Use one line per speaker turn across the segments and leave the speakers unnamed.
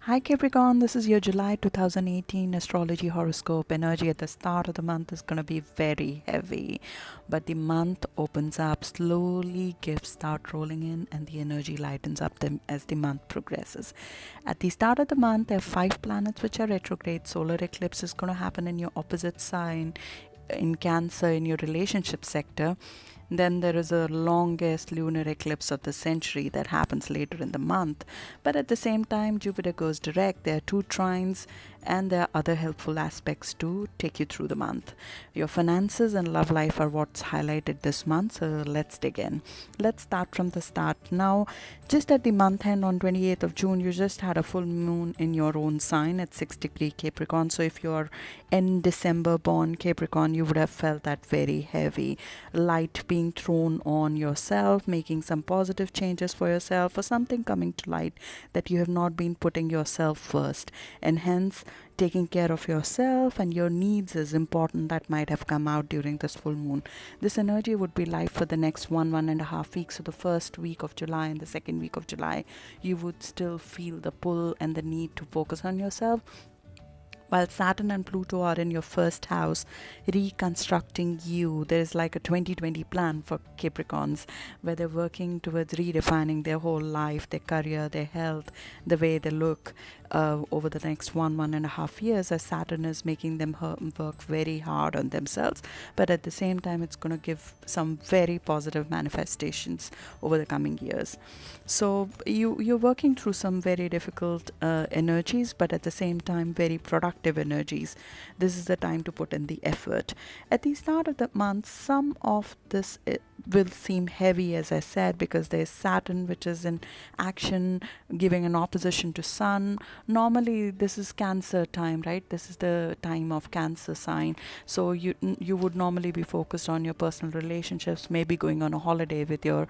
Hi Capricorn, this is your July 2018 Astrology Horoscope. Energy at the start of the month is going to be very heavy, but the month opens up slowly, gifts start rolling in, and the energy lightens up as the month progresses. At the start of the month, there are 5 planets which are retrograde. Solar eclipse is going to happen in your opposite sign in Cancer in your relationship sector. Then there is a longest lunar eclipse of the century that happens later in the month. But at the same time, Jupiter goes direct. There are 2 trines and there are other helpful aspects to take you through the month. Your finances and love life are what's highlighted this month, so let's dig in. Let's start from the start. Now, just at the month end on 28th of June, you just had a full moon in your own sign at 6 degree Capricorn. So if you're in December born Capricorn, you would have felt that very heavy light being thrown on yourself, making some positive changes for yourself, or something coming to light that you have not been putting yourself first, and hence taking care of yourself and your needs is important. That might have come out during this full moon. This energy would be live for the next 1.5 weeks. So the first week of July and the second week of July, you would still feel the pull and the need to focus on yourself, while Saturn and Pluto are in your first house, reconstructing you. There is like a 2020 plan for Capricorns where they're working towards redefining their whole life, their career, their health, the way they look over the next 1.5 years, as Saturn is making them work very hard on themselves. But at the same time, it's going to give some very positive manifestations over the coming years. So you're working through some very difficult energies, but at the same time very productive energies. This is the time to put in the effort. At the start of the month, some of this will seem heavy, as I said, because there's Saturn which is in action, giving an opposition to Sun. Normally this is Cancer time, right? This is the time of Cancer sign, so you would normally be focused on your personal relationships, maybe going on a holiday with your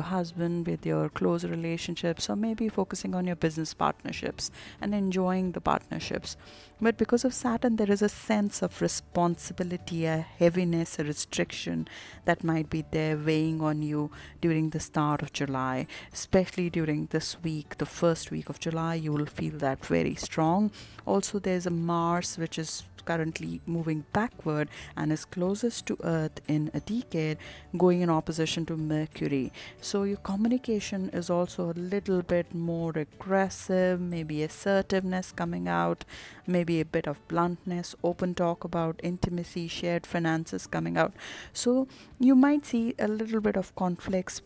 husband, with your close relationships, or maybe focusing on your business partnerships and enjoying the partnerships. But because of Saturn, there is a sense of responsibility, a heaviness, a restriction that might be there weighing on you during the start of July. Especially during this week, the first week of July, you will feel that very strong. Also, there's a Mars which is currently moving backward and is closest to Earth in a decade, going in opposition to Mercury. So your communication is also a little bit more aggressive, maybe assertiveness coming out, maybe a bit of bluntness, open talk about intimacy, shared finances coming out. So you might see a little bit of conflicts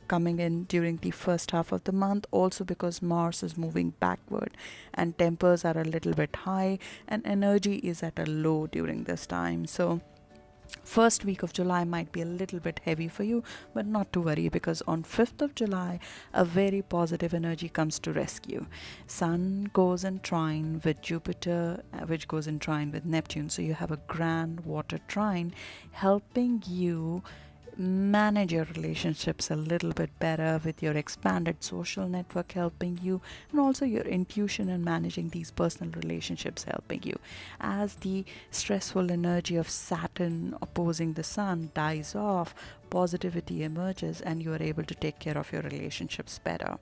coming in during the first half of the month, also because Mars is moving backward and tempers are a little bit high and energy is at a low during this time. So first week of July might be a little bit heavy for you, but not to worry, because on 5th of July a very positive energy comes to rescue. Sun goes in trine with Jupiter, which goes in trine with Neptune, so you have a grand water trine helping you manage your relationships a little bit better, with your expanded social network helping you, and also your intuition in managing these personal relationships helping you. As the stressful energy of Saturn opposing the Sun dies off, positivity emerges and you are able to take care of your relationships better.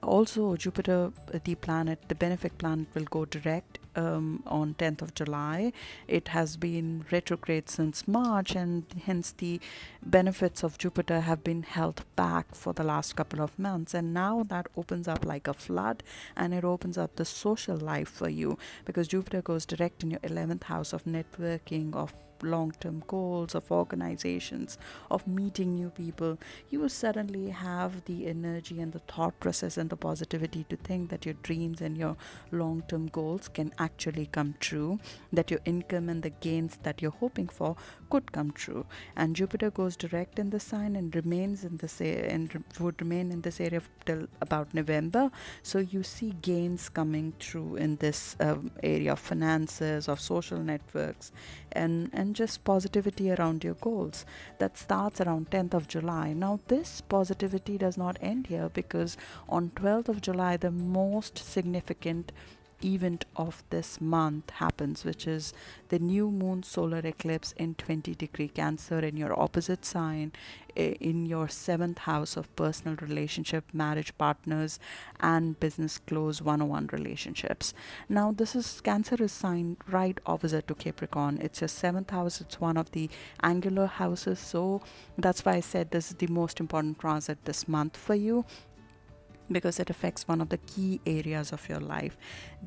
Also, Jupiter, the planet, the benefic planet, will go direct on 10th of July. It has been retrograde since March, and hence the benefits of Jupiter have been held back for the last couple of months. And now that opens up like a flood, and it opens up the social life for you, because Jupiter goes direct in your 11th house of networking, of long-term goals, of organizations, of meeting new people. You will suddenly have the energy and the thought process and the positivity to think that your dreams and your long-term goals can actually come true, that your income and the gains that you're hoping for could come true. And Jupiter goes direct in the sign and remains in this and would remain in this area till about November. So you see gains coming through in this area of finances, of social networks, and just positivity around your goals. That starts around 10th of July. Now this positivity does not end here, because on 12th of July the most significant event of this month happens, which is the new moon solar eclipse in 20-degree Cancer in your opposite sign, in your 7th house of personal relationship, marriage partners, and business close one-on-one relationships. Now, this is Cancer is signed right opposite to Capricorn. It's your 7th house. It's one of the angular houses. So that's why I said this is the most important transit this month for you, because it affects one of the key areas of your life.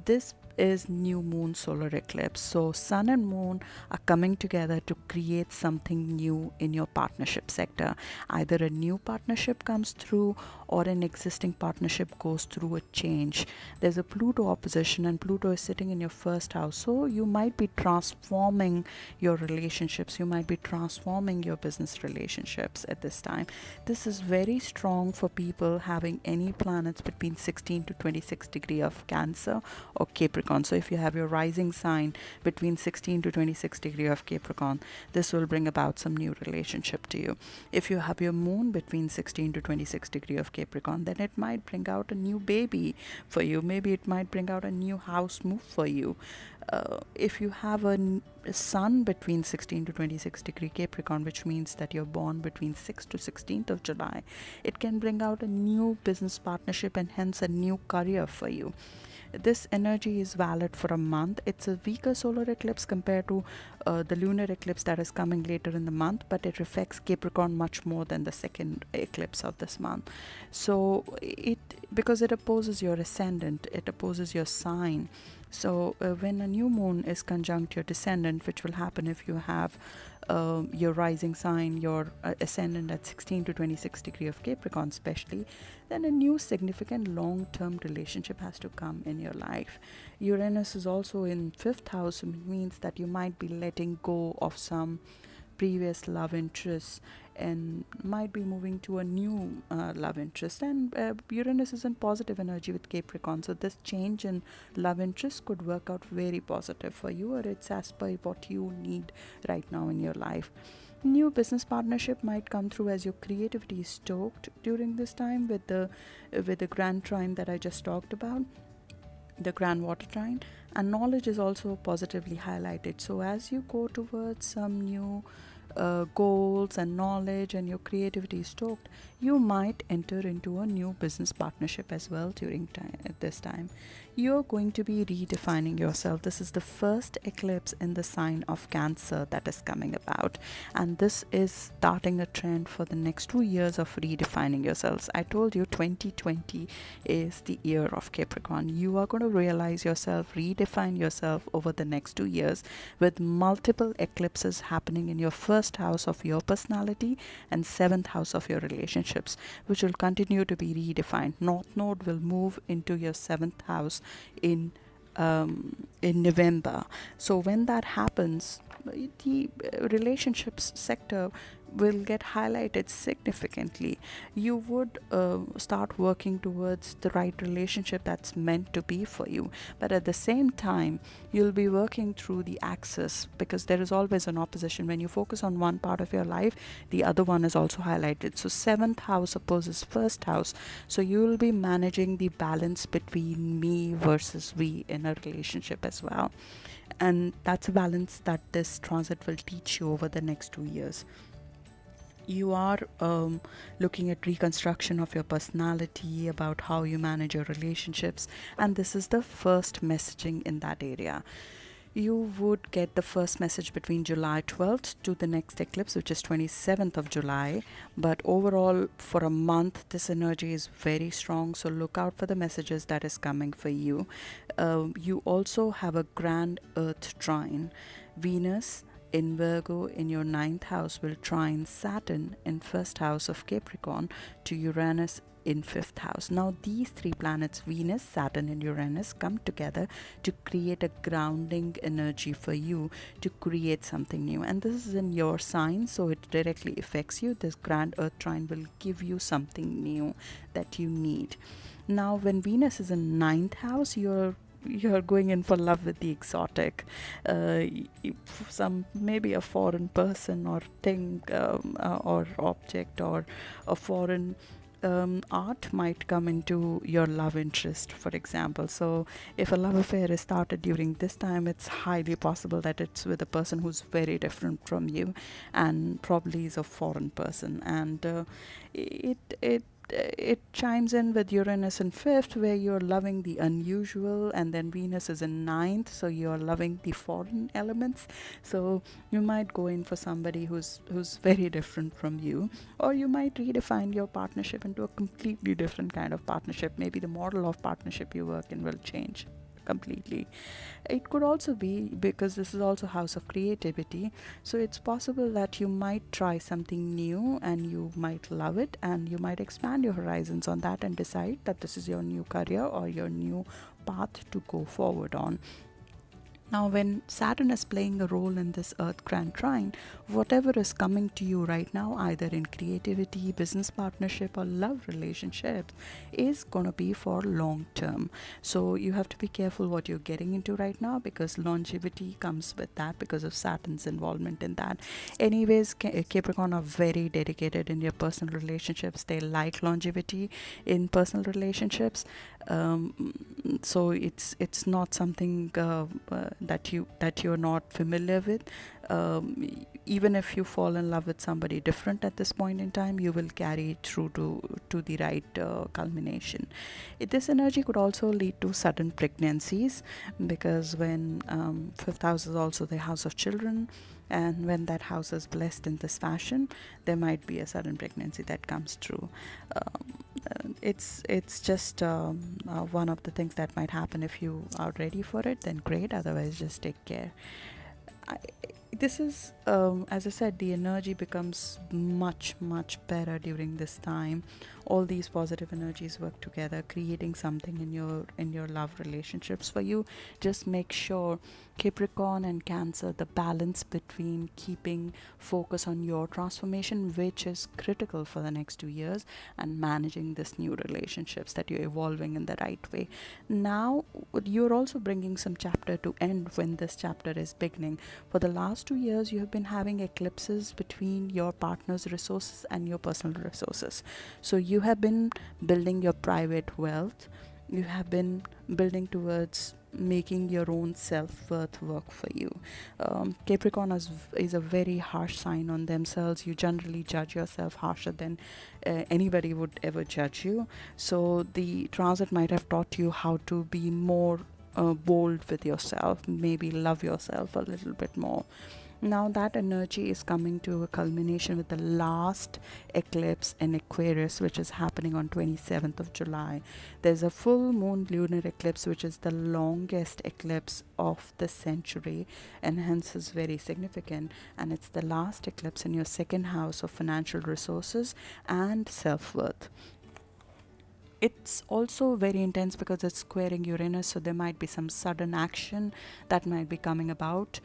This is new moon solar eclipse. So sun and moon are coming together to create something new in your partnership sector. Either a new partnership comes through or an existing partnership goes through a change. There's a Pluto opposition, and Pluto is sitting in your first house. So you might be transforming your relationships. You might be transforming your business relationships at this time. This is very strong for people having any planets between 16 to 26 degree of Cancer or Capricorn. So if you have your rising sign between 16 to 26 degree of Capricorn, this will bring about some new relationship to you. If you have your moon between 16 to 26 degree of Capricorn, then it might bring out a new baby for you. Maybe it might bring out a new house move for you. If you have a sun between 16 to 26 degree Capricorn, which means that you're born between 6th to 16th of July, it can bring out a new business partnership and hence a new career for you. This energy is valid for a month. It's a weaker solar eclipse compared to the lunar eclipse that is coming later in the month, but it affects Capricorn much more than the second eclipse of this month. So because it opposes your ascendant, it opposes your sign. So when a new moon is conjunct your descendant, which will happen if you have your rising sign, your ascendant at 16 to 26 degree of Capricorn especially, then a new significant long-term relationship has to come in your life. Uranus is also in 5th house, which means that you might be letting go of some previous love interests and might be moving to a new love interest. And Uranus is in positive energy with Capricorn, so this change in love interest could work out very positive for you, or it's as per what you need right now in your life. New business partnership might come through as your creativity is stoked during this time with the grand trine that I just talked about, the grand water trine, and knowledge is also positively highlighted. So as you go towards some new goals and knowledge and your creativity is stoked, you might enter into a new business partnership as well during this time. You're going to be redefining yourself. This is the first eclipse in the sign of Cancer that is coming about, and this is starting a trend for the next 2 years of redefining yourselves. I told you 2020 is the year of Capricorn. You are going to realize yourself, redefine yourself over the next 2 years with multiple eclipses happening in your first house of your personality and 7th house of your relationships, which will continue to be redefined. North Node will move into your 7th house in November. So when that happens, the relationships sector will get highlighted significantly. You would start working towards the right relationship that's meant to be for you, but at the same time you'll be working through the axis, because there is always an opposition. When you focus on one part of your life, the other one is also highlighted. So 7th house opposes 1st house, so you will be managing the balance between me versus we in a relationship as well, and that's a balance that this transit will teach you over the next 2 years. You are looking at reconstruction of your personality, about how you manage your relationships, and this is the first messaging in that area. You would get the first message between July 12th to the next eclipse, which is 27th of July, but overall for a month this energy is very strong, so look out for the messages that is coming for you. You also have a grand earth trine. Venus in Virgo in your 9th house will trine Saturn in 1st house of Capricorn to Uranus in 5th house. Now these three planets, Venus, Saturn and Uranus, come together to create a grounding energy for you to create something new, and this is in your sign, so it directly affects you. This grand earth trine will give you something new that you need. Now when Venus is in 9th house, you're going in for love with the exotic, some maybe a foreign person or thing, or object, or a foreign art might come into your love interest, for example. So if a love affair is started during this time, it's highly possible that it's with a person who's very different from you and probably is a foreign person. And it chimes in with Uranus in fifth, where you're loving the unusual, and then Venus is in ninth, so you're loving the foreign elements. So you might go in for somebody who's very different from you, or you might redefine your partnership into a completely different kind of partnership. Maybe the model of partnership you work in will change completely. It could also be because this is also house of creativity, so it's possible that you might try something new and you might love it, and you might expand your horizons on that and decide that this is your new career or your new path to go forward on. Now, when Saturn is playing a role in this Earth Grand Trine, whatever is coming to you right now, either in creativity, business partnership, or love relationships, is going to be for long term. So you have to be careful what you're getting into right now, because longevity comes with that because of Saturn's involvement in that. Anyways, Capricorn are very dedicated in their personal relationships. They like longevity in personal relationships. So it's not something that you're not familiar with. Even if you fall in love with somebody different at this point in time, you will carry it through to the right culmination. This energy could also lead to sudden pregnancies, because when fifth house is also the house of children, and when that house is blessed in this fashion, there might be a sudden pregnancy that comes through. It's just one of the things that might happen. If you are ready for it, then great. Otherwise, just take care. This is, as I said, the energy becomes much better during this time. All these positive energies work together, creating something in your love relationships for you. Just make sure, Capricorn and Cancer, the balance between keeping focus on your transformation, which is critical for the next 2 years, and managing this new relationships that you're evolving in the right way. Now you're also bringing some chapter to end when this chapter is beginning. For the last 2 years, you have been having eclipses between your partner's resources and your personal resources. So you have been building your private wealth. You have been building towards making your own self-worth work for you. Capricorn is a very harsh sign on themselves. You generally judge yourself harsher than anybody would ever judge you. So the transit might have taught you how to be more bold with yourself, maybe love yourself a little bit more. Now that energy is coming to a culmination with the last eclipse in Aquarius, which is happening on 27th of July. There's a full moon lunar eclipse, which is the longest eclipse of the century, and hence is very significant. And it's the last eclipse in your second house of financial resources and self-worth. It's also very intense because it's squaring Uranus, so there might be some sudden action that might be coming about.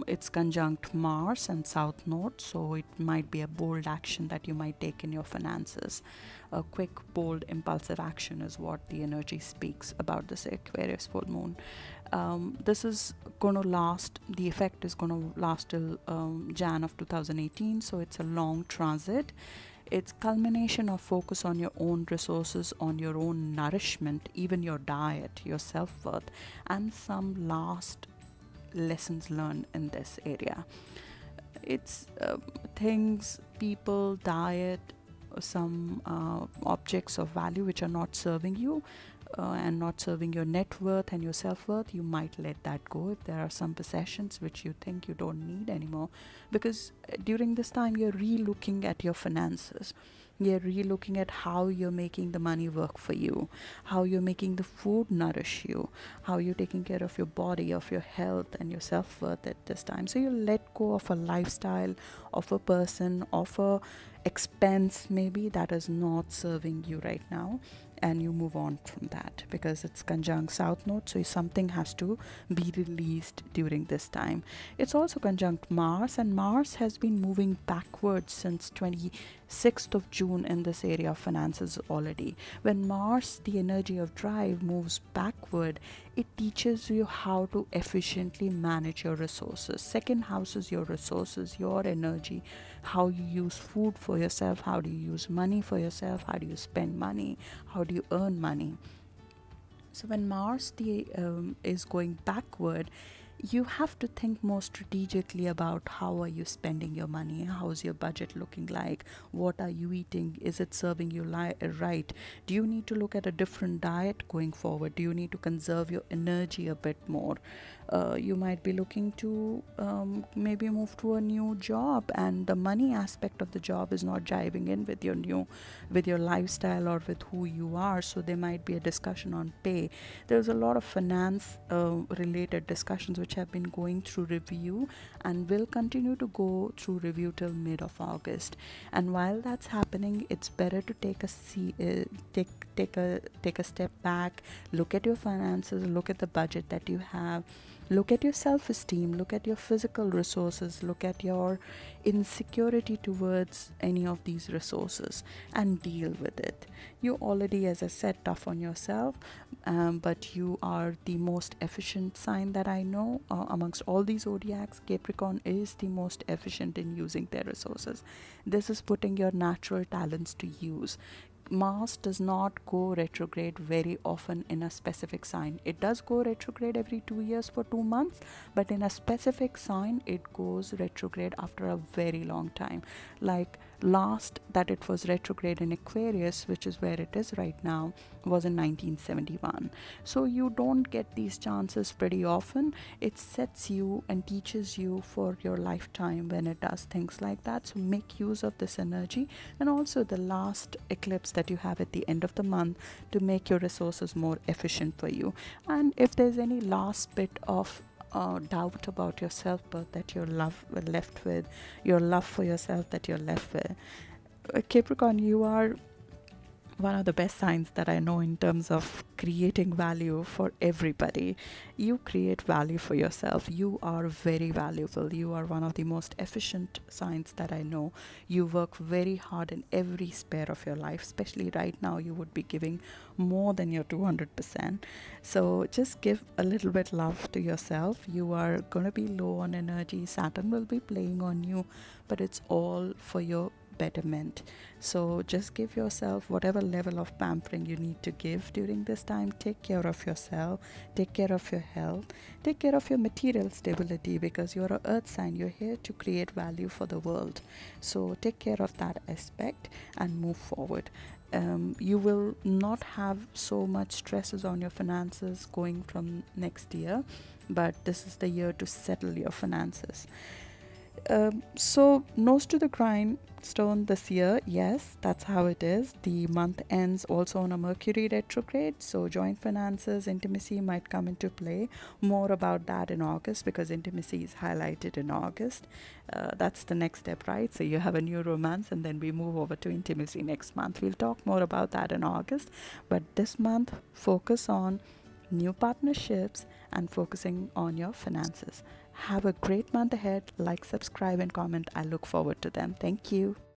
It's conjunct Mars and South Node, so it might be a bold action that you might take in your finances. A quick, bold, impulsive action is what the energy speaks about this Aquarius full moon. This is going to last, the effect is going to last till Jan of 2018, so it's a long transit. It's culmination of focus on your own resources, on your own nourishment, even your diet, your self-worth, and some last lessons learned in this area. It's things, people, diet, some objects of value which are not serving you and not serving your net worth and your self-worth. You might let that go if there are some possessions which you think you don't need anymore, because during this time you're re-looking at your finances. You're re-looking at how you're making the money work for you, how you're making the food nourish you, how you're taking care of your body, of your health and your self-worth at this time. So you let go of a lifestyle, of a person, of a expense maybe that is not serving you right now, and you move on from that, because it's conjunct South Node, so something has to be released during this time. It's also conjunct Mars, and Mars has been moving backwards since 6th of June in this area of finances already. When Mars, the energy of drive, moves backward, it teaches you how to efficiently manage your resources. Second house is your resources, your energy, how you use food for yourself, how do you use money for yourself, how do you spend money, how do you earn money. So when Mars is going backward, you have to think more strategically about how are you spending your money, how's your budget looking like, what are you eating, is it serving you right, do you need to look at a different diet going forward, do you need to conserve your energy a bit more. You might be looking to maybe move to a new job, and the money aspect of the job is not jiving in with your lifestyle or with who you are, so there might be a discussion on pay. There's a lot of finance related discussions which have been going through review and will continue to go through review till mid of August. And while that's happening, it's better to take a step back, look at your finances, look at the budget that you have, look at your self-esteem, look at your physical resources, look at your insecurity towards any of these resources, and deal with it. You already, as I said, tough on yourself, but you are the most efficient sign that I know amongst all these zodiacs. Capricorn is the most efficient in using their resources. This is putting your natural talents to use. Mars does not go retrograde very often in a specific sign. It does go retrograde every 2 years for 2 months, but in a specific sign, it goes retrograde after a very long time. Like last that it was retrograde in Aquarius, which is where it is right now, was in 1971. So you don't get these chances pretty often. It sets you and teaches you for your lifetime when it does things like that. So make use of this energy, and also the last eclipse that you have at the end of the month to make your resources more efficient for you. And if there's any last bit of doubt about your self-worth that you're left with, your love for yourself that you're left with, Capricorn, you are one of the best signs that I know in terms of creating value for everybody. You create value for yourself. You are very valuable. You are one of the most efficient signs that I know. You work very hard in every sphere of your life, especially right now. You would be giving more than your 200%. So just give a little bit love to yourself. You are going to be low on energy. Saturn will be playing on you, but it's all for your betterment. So just give yourself whatever level of pampering you need to give during this time. Take care of yourself, take care of your health, take care of your material stability, because you're an earth sign. You're here to create value for the world. So take care of that aspect and move forward. You will not have so much stresses on your finances going from next year, but this is the year to settle your finances. So nose to the grindstone this year. Yes, that's how it is. The month ends also on a Mercury retrograde, so joint finances, intimacy might come into play. More about that in August, because intimacy is highlighted in August. That's the next step, right? So you have a new romance, and then we move over to intimacy next month. We'll talk more about that in August, but this month focus on new partnerships and focusing on your finances. Have a great month ahead. Like, subscribe, and comment. I look forward to them. Thank you.